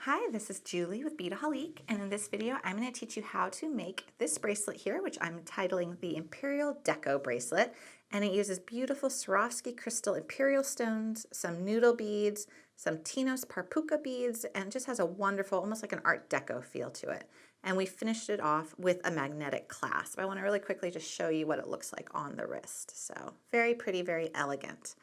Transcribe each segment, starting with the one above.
Hi, this is Julie with Beadaholique, and in this video I'm going to teach you how to make this bracelet here, which I'm titling the Imperial Deco bracelet, and it uses beautiful Swarovski crystal imperial stones, some noodle beads, some Tinos Puca beads, and just has a wonderful, almost like an Art Deco feel to it. And we finished it off with a magnetic clasp. I want to really quickly just show you what it looks like on the wrist. So very pretty, very elegant.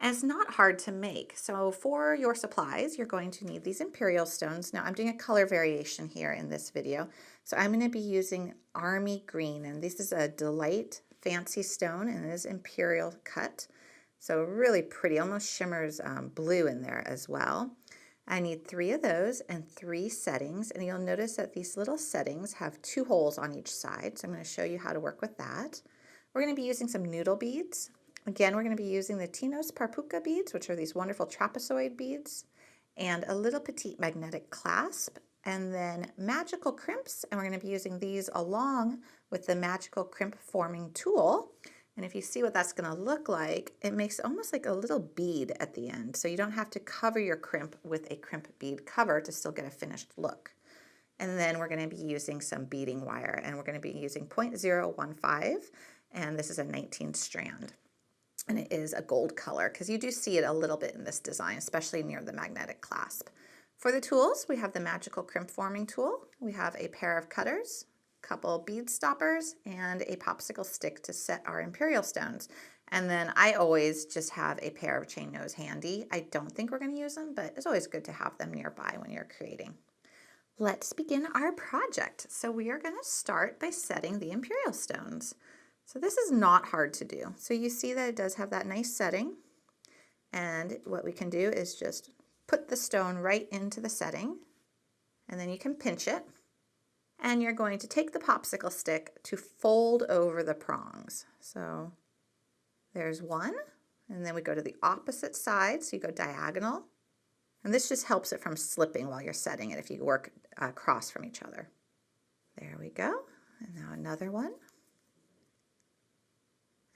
And it's not hard to make. So for your supplies, you're going to need these imperial stones. Now I'm doing a color variation here in this video. So I'm going to be using army green, and this is a DeLite fancy stone, and it is imperial cut. So really pretty, almost shimmers blue in there as well. I need 3 of those and 3 settings, and you'll notice that these little settings have 2 holes on each side. So I'm going to show you how to work with that. We're going to be using some noodle beads. Again, we're going to be using the Tinos Puca beads, which are these wonderful trapezoid beads, and a little petite magnetic clasp, and then magical crimps, and we're going to be using these along with the magical crimp forming tool. And if you see what that's going to look like, it makes almost like a little bead at the end, so you don't have to cover your crimp with a crimp bead cover to still get a finished look. And then we're going to be using some beading wire, and we're going to be using 0.015, and this is a 19 strand. And it is a gold color because you do see it a little bit in this design, especially near the magnetic clasp. For the tools, we have the magical crimp forming tool. We have a pair of cutters, a couple bead stoppers, and a popsicle stick to set our imperial stones. And then I always just have a pair of chain nose handy. I don't think we're going to use them, but it's always good to have them nearby when you're creating. Let's begin our project. So we are going to start by setting the imperial stones. So this is not hard to do. So you see that it does have that nice setting. And what we can do is just put the stone right into the setting. And then you can pinch it. And you're going to take the popsicle stick to fold over the prongs. So there's one. And then we go to the opposite side. So you go diagonal. And this just helps it from slipping while you're setting it if you work across from each other. There we go. And now another one.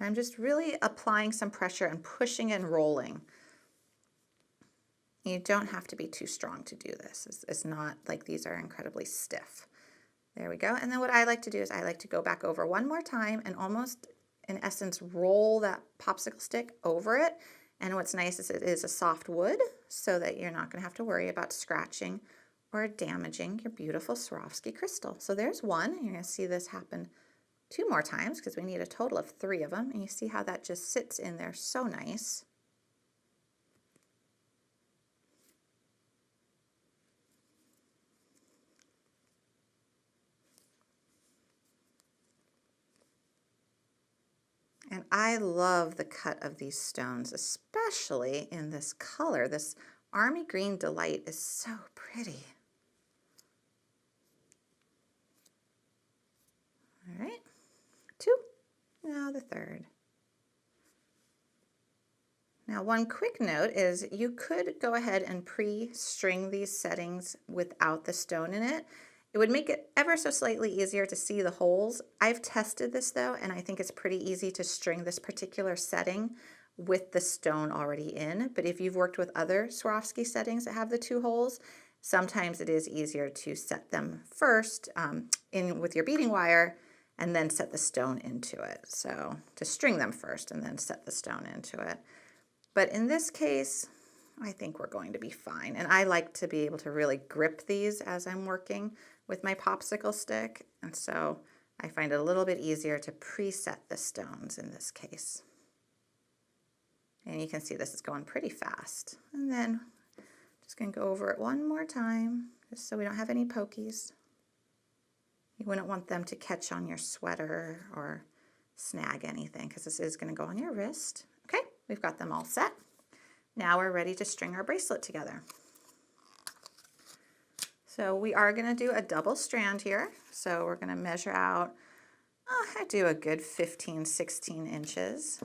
I'm just really applying some pressure and pushing and rolling. You don't have to be too strong to do this. It's not like these are incredibly stiff. There we go. And then what I like to do is I like to go back over one more time and almost, in essence, roll that popsicle stick over it. And what's nice is it is a soft wood so that you're not going to have to worry about scratching or damaging your beautiful Swarovski crystal. So there's one. You're going to see this happen 2 more times because we need a total of 3 of them, and you see how that just sits in there so nice. And I love the cut of these stones, especially in this color. This army green DeLite is so pretty. All right. 2, now the 3rd. Now one quick note is you could go ahead and pre-string these settings without the stone in it. It would make it ever so slightly easier to see the holes. I've tested this though, and I think it's pretty easy to string this particular setting with the stone already in. But if you've worked with other Swarovski settings that have the 2 holes, sometimes it is easier to set them first in with your beading wire and then set the stone into it. So to string them first and then set the stone into it. But in this case, I think we're going to be fine. And I like to be able to really grip these as I'm working with my popsicle stick. And so I find it a little bit easier to preset the stones in this case. And you can see this is going pretty fast. And then just going to go over it one more time, just so we don't have any pokies. You wouldn't want them to catch on your sweater or snag anything because this is going to go on your wrist. Okay, we've got them all set. Now we're ready to string our bracelet together. So we are going to do a double strand here. So we're going to measure out, I do a good 15, 16 inches.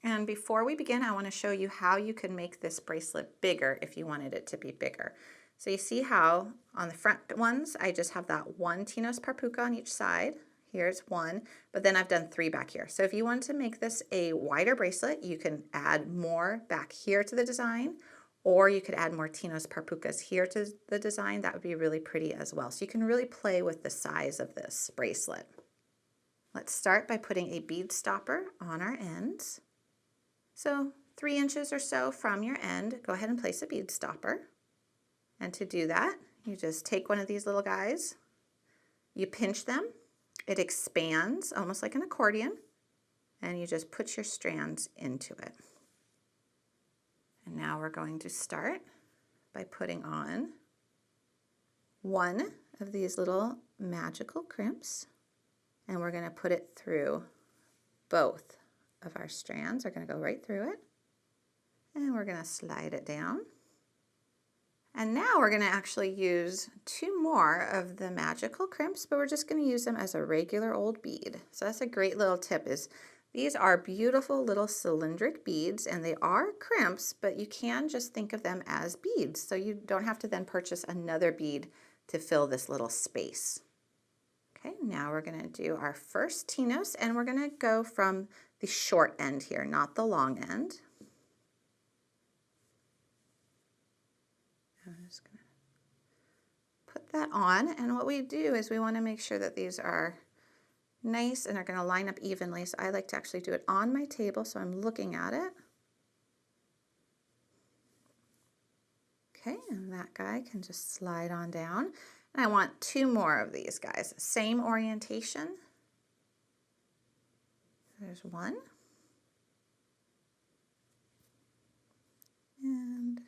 And before we begin, I want to show you how you can make this bracelet bigger if you wanted it to be bigger. So you see how on the front ones, I just have that one Tinos par Puca on each side. Here's one, but then I've done 3 back here. So if you want to make this a wider bracelet, you can add more back here to the design, or you could add more Tinos par Pucas here to the design. That would be really pretty as well. So you can really play with the size of this bracelet. Let's start by putting a bead stopper on our ends. So 3 inches or so from your end, go ahead and place a bead stopper. And to do that, you just take one of these little guys, you pinch them, it expands almost like an accordion, and you just put your strands into it. And now we're going to start by putting on one of these little magical crimps, and we're going to put it through both of our strands. We're going to go right through it, and we're going to slide it down. And now we're going to actually use 2 more of the magical crimps, but we're just going to use them as a regular old bead. So that's a great little tip, is these are beautiful little cylindric beads, and they are crimps, but you can just think of them as beads. So you don't have to then purchase another bead to fill this little space. Okay, now we're going to do our first Tinos, and we're going to go from the short end here, not the long end. I'm just going to put that on, and what we do is we want to make sure that these are nice and are going to line up evenly. So I like to actually do it on my table so I'm looking at it. Okay, and that guy can just slide on down. And I want 2 more of these guys. Same orientation. There's one. And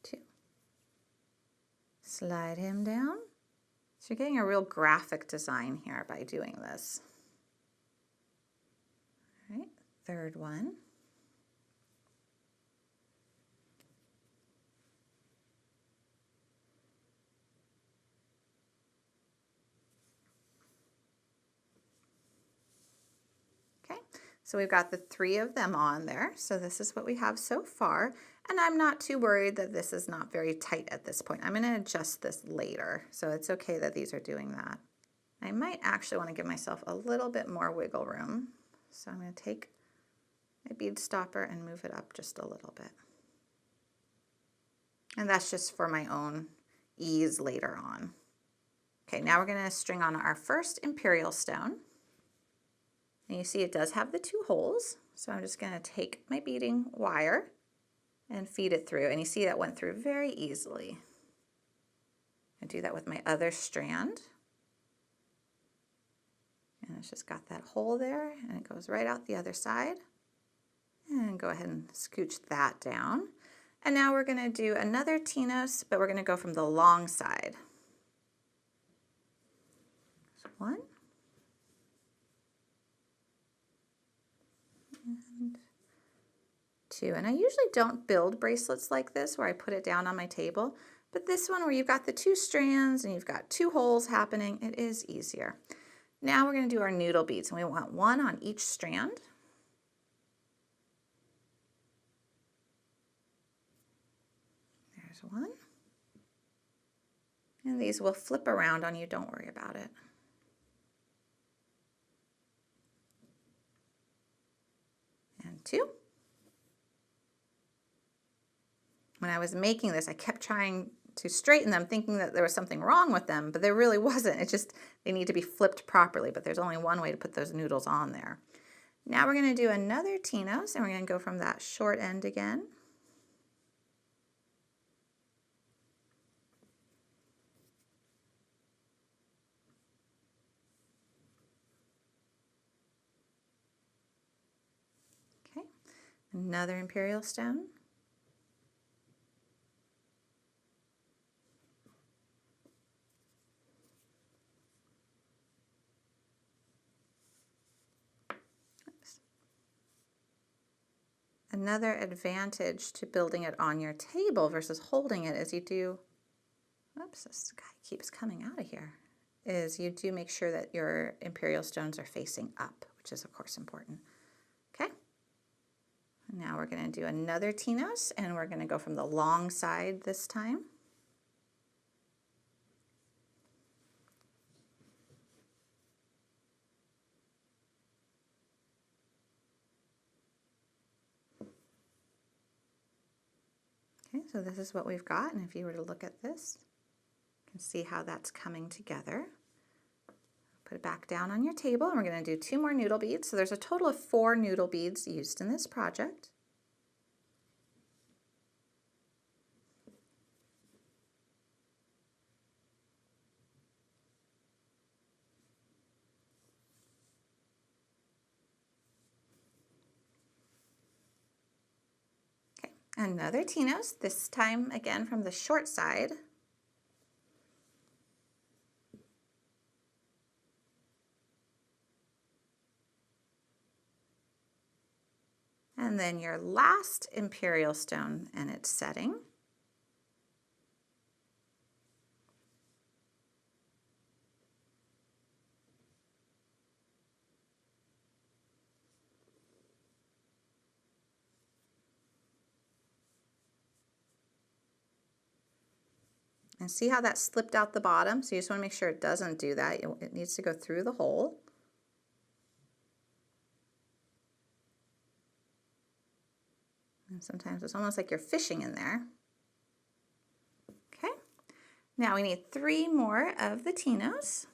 2. Slide him down. So you're getting a real graphic design here by doing this. All right, 3rd one. Okay, so we've got the 3 of them on there. So this is what we have so far. And I'm not too worried that this is not very tight at this point. I'm going to adjust this later. So it's okay that these are doing that. I might actually want to give myself a little bit more wiggle room. So I'm going to take my bead stopper and move it up just a little bit. And that's just for my own ease later on. Okay, now we're going to string on our first Imperial stone. And you see it does have the 2 holes. So I'm just going to take my beading wire and feed it through. And you see that went through very easily. I do that with my other strand. And it's just got that hole there, and it goes right out the other side. And go ahead and scooch that down. And now we're going to do another Tinos, but we're going to go from the long side. So 1. And 2. And I usually don't build bracelets like this where I put it down on my table, but this one where you've got the 2 strands and you've got 2 holes happening, it is easier. Now we're going to do our noodle beads, and we want 1 on each strand. There's 1. And these will flip around on you, don't worry about it. And 2. When I was making this, I kept trying to straighten them, thinking that there was something wrong with them, but there really wasn't. It's just they need to be flipped properly, but there's only one way to put those noodles on there. Now we're going to do another Tinos, and we're going to go from that short end again. Okay, another Imperial stone. Another advantage to building it on your table versus holding it is you do, oops, this guy keeps coming out of here, is you do make sure that your Imperial stones are facing up, which is of course important. Okay, Now we're going to do another Tinos, and we're going to go from the long side this time. Okay, so this is what we've got, and if you were to look at this, you can see how that's coming together. Put it back down on your table, and we're going to do 2 more noodle beads. So there's a total of 4 noodle beads used in this project. Okay, another Tinos, this time again from the short side. And then your last Imperial stone and its setting. And see how that slipped out the bottom? So you just want to make sure it doesn't do that. It needs to go through the hole. And sometimes it's almost like you're fishing in there. Okay, now we need 3 more of the Tinos.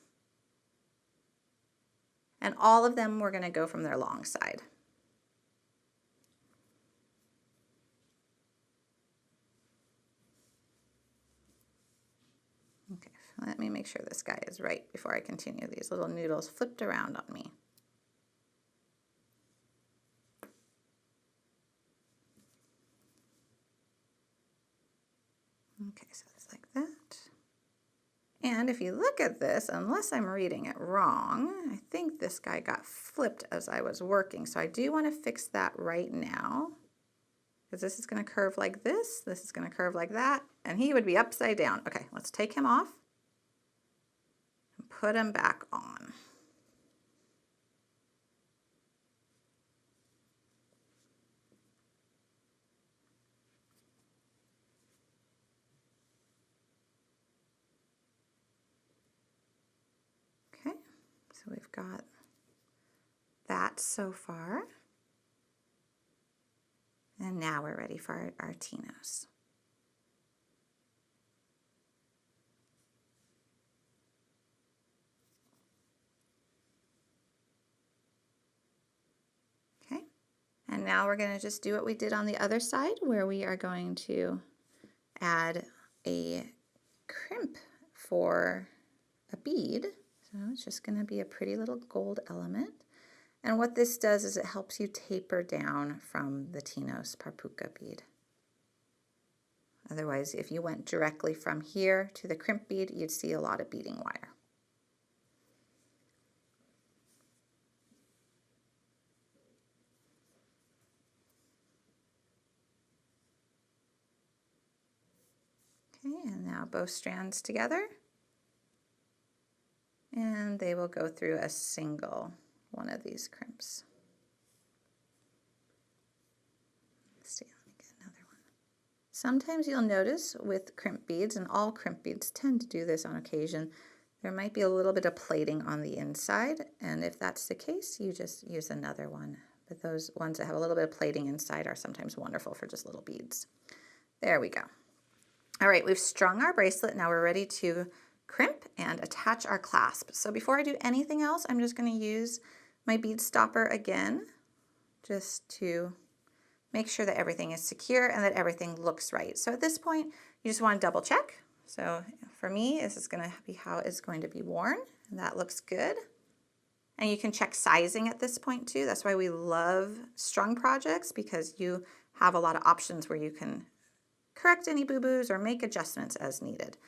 And all of them we're going to go from their long side. Okay, let me make sure this guy is right before I continue. These little noodles flipped around on me. Okay, so it's like that. And if you look at this, unless I'm reading it wrong, I think this guy got flipped as I was working. So I do want to fix that right now, because this is going to curve like this is going to curve like that, and he would be upside down. Okay, let's take him off and put him back on. Okay, so we've got that so far. And now we're ready for our Tinos. Okay, and now we're going to just do what we did on the other side, where we are going to add a crimp for a bead. So it's just going to be a pretty little gold element. And what this does is it helps you taper down from the Tinos Puca bead. Otherwise, if you went directly from here to the crimp bead, you'd see a lot of beading wire. Okay, and now both strands together. And they will go through a single one of these crimps. Let's see, let me get another one. Sometimes you'll notice with crimp beads, and all crimp beads tend to do this on occasion, there might be a little bit of plating on the inside, and if that's the case, you just use another one. But those ones that have a little bit of plating inside are sometimes wonderful for just little beads. There we go. All right, we've strung our bracelet. Now we're ready to crimp and attach our clasp. So before I do anything else, I'm just going to use my bead stopper again, just to make sure that everything is secure and that everything looks right. So at this point, you just want to double check. So for me, this is going to be how it's going to be worn, and that looks good. And you can check sizing at this point too. That's why we love strung projects, because you have a lot of options where you can correct any boo-boos or make adjustments as needed.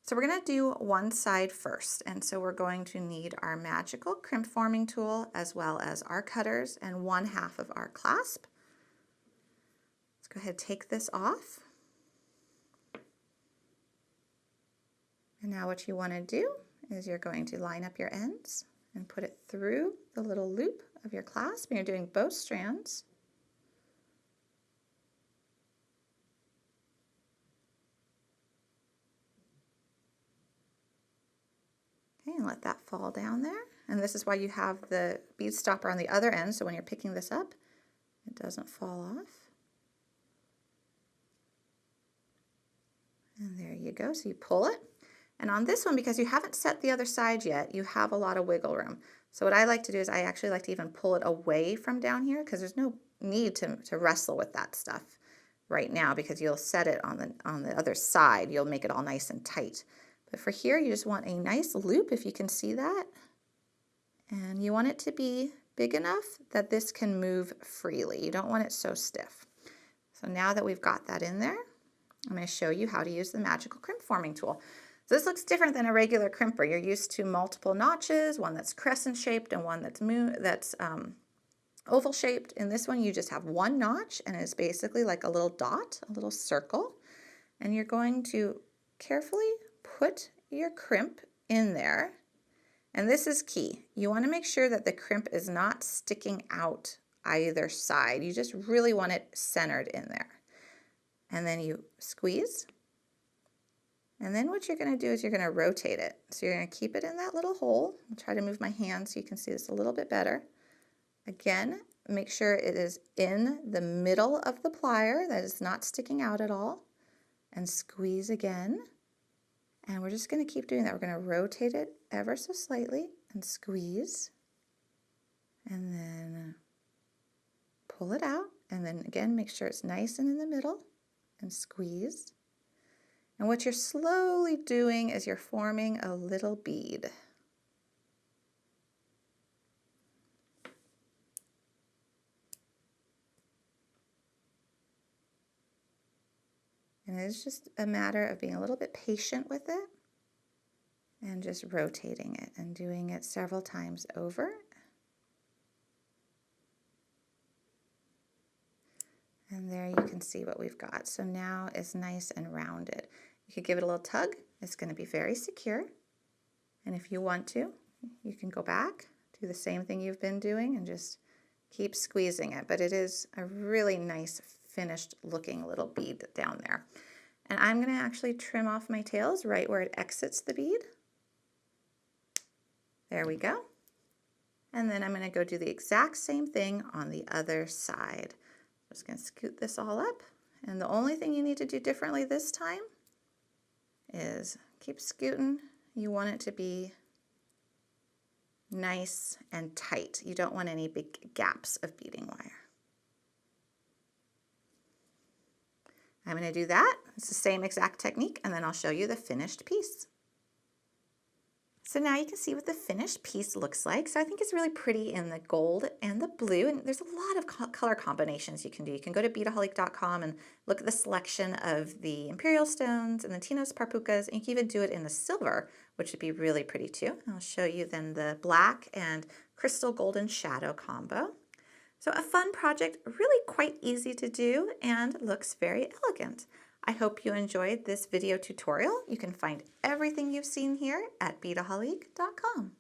So we're going to do one side first, and so we're going to need our magical crimp forming tool as well as our cutters and 1/2 of our clasp. Let's go ahead and take this off. And now what you want to do is you're going to line up your ends and put it through the little loop of your clasp, and you're doing both strands. Okay, and let that fall down there. And this is why you have the bead stopper on the other end, so when you're picking this up, it doesn't fall off. And there you go, so you pull it. And on this one, because you haven't set the other side yet, you have a lot of wiggle room. So what I like to do is I actually like to even pull it away from down here, because there's no need to wrestle with that stuff right now, because you'll set it on the other side. You'll make it all nice and tight. But for here, you just want a nice loop, if you can see that. And you want it to be big enough that this can move freely. You don't want it so stiff. So now that we've got that in there, I'm going to show you how to use the magical crimp forming tool. So this looks different than a regular crimper. You're used to multiple notches, one that's crescent shaped and one that's oval shaped. In this one, you just have one notch, and it's basically like a little dot, a little circle. And you're going to carefully put your crimp in there. And this is key. You want to make sure that the crimp is not sticking out either side. You just really want it centered in there. And then you squeeze. And then what you're going to do is you're going to rotate it. So you're going to keep it in that little hole. I'll try to move my hand so you can see this a little bit better. Again, make sure it is in the middle of the plier, that is not sticking out at all. And squeeze again. And we're just going to keep doing that. We're going to rotate it ever so slightly and squeeze. And then pull it out. And then again, make sure it's nice and in the middle and squeeze. And what you're slowly doing is you're forming a little bead. And it's just a matter of being a little bit patient with it and just rotating it and doing it several times over. And there you can see what we've got. So now it's nice and rounded. You could give it a little tug. It's going to be very secure. And if you want to, you can go back, do the same thing you've been doing, and just keep squeezing it. But it is a really nice finished looking little bead down there. And I'm going to actually trim off my tails right where it exits the bead. There we go. And then I'm going to go do the exact same thing on the other side. I'm just going to scoot this all up. And the only thing you need to do differently this time is keep scooting. You want it to be nice and tight. You don't want any big gaps of beading wire. I'm going to do that. It's the same exact technique, and then I'll show you the finished piece. So now you can see what the finished piece looks like. So I think it's really pretty in the gold and the blue, and there's a lot of color combinations you can do. You can go to Beadaholique.com and look at the selection of the Imperial stones and the Tinos Pucas, and you can even do it in the silver, which would be really pretty too. I'll show you then the black and crystal golden shadow combo. So a fun project, really quite easy to do, and looks very elegant. I hope you enjoyed this video tutorial. You can find everything you've seen here at Beadaholique.com.